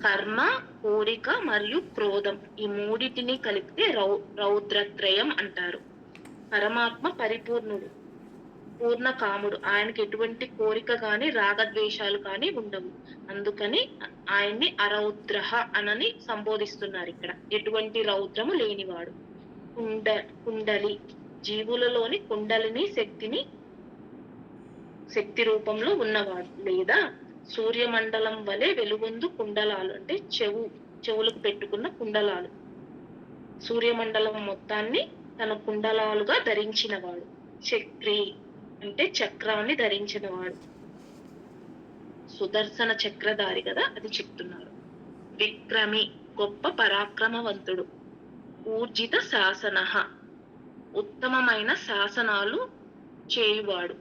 కర్మ, కోరిక మరియు క్రోధం ఈ మూడిటిని కలిపితే రౌద్రత్రయం అంటారు. పరమాత్మ పరిపూర్ణుడు, పూర్ణ కాముడు. ఆయనకి ఎటువంటి కోరిక గాని రాగద్వేషాలు కానీ ఉండవు. అందుకని ఆయన్ని అరౌద్రః అనని సంబోధిస్తున్నారు ఇక్కడ. ఎటువంటి రౌద్రము లేనివాడు. కుండలి జీవులలోని కుండలిని శక్తి రూపంలో ఉన్నవాడు, లేదా సూర్యమండలం వలె వెలుగొందు కుండలాలు అంటే చెవులకు పెట్టుకున్న కుండలాలు. సూర్యమండలం మొత్తాన్ని తన కుండలాలుగా ధరించినవాడు. చక్రి అంటే చక్రాన్ని ధరించినవాడు. సుదర్శన చక్రధారి కదా, అది చెప్తున్నారు. విక్రమి గొప్ప పరాక్రమవంతుడు. ఊర్జిత శాసన ఉత్తమమైన శాసనాలు చేయువాడు.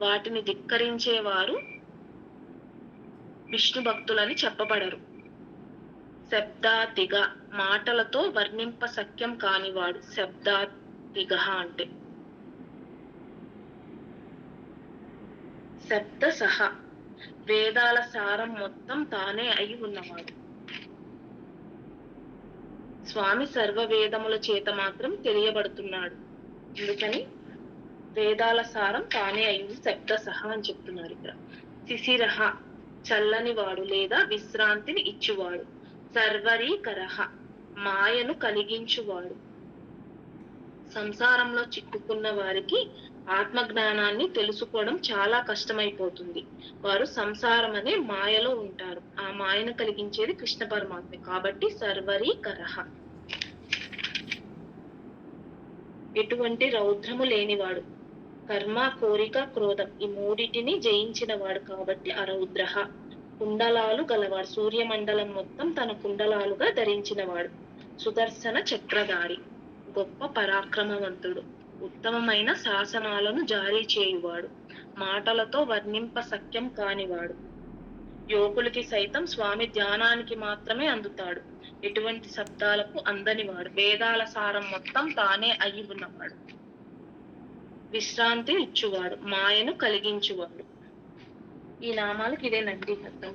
వాటిని ధిక్కరించేవారు విష్ణు భక్తులని చెప్పబడరు. శబ్దాతిగ మాటలతో వర్ణింప సఖ్యం కానివాడు. శబ్దాతిగ అంటే శబ్ద సహ వేదాల సారం మొత్తం తానే అయి ఉన్నవాడు. స్వామి సర్వ వేదముల చేత మాత్రం తెలియబడుతున్నాడు. అందుకని వేదాల సారం తానే అయి శబ్ద సహ అని చెప్తున్నారు ఇక్కడ. శిశిరహ చల్లని వాడు లేదా విశ్రాంతిని ఇచ్చువాడు. సర్వరీకరహ మాయను కలిగించువాడు. సంసారంలో చిక్కుకున్న వారికి ఆత్మజ్ఞానాన్ని తెలుసుకోవడం చాలా కష్టమైపోతుంది. వారు సంసారం అనే మాయలో ఉంటారు. ఆ మాయను కలిగించేది కృష్ణ పరమాత్మ. కాబట్టి సర్వరీకరహ ఎటువంటి రౌద్రము లేనివాడు. కర్మ, కోరిక, క్రోధం ఈ మూడిటిని జయించిన వాడు కాబట్టి అరౌద్రః. కుండలాలు గలవాడు. సూర్యమండలం మొత్తం తన కుండలాలుగా ధరించినవాడు. సుదర్శన చక్రధారి గొప్ప పరాక్రమవంతుడు. ఉత్తమమైన శాసనాలను జారీ చేయువాడు. మాటలతో వర్ణింప సఖ్యం కానివాడు. యోగులకి సైతం స్వామి ధ్యానానికి మాత్రమే అందుతాడు. ఎటువంటి శబ్దాలకు అందనివాడు. వేదాల సారం మొత్తం తానే అయి ఉన్నవాడు. విశ్రాంతి ఇచ్చువాడు. మాయను కలిగించువాడు. ఈ నామాలకు ఇదేనండి అర్థం.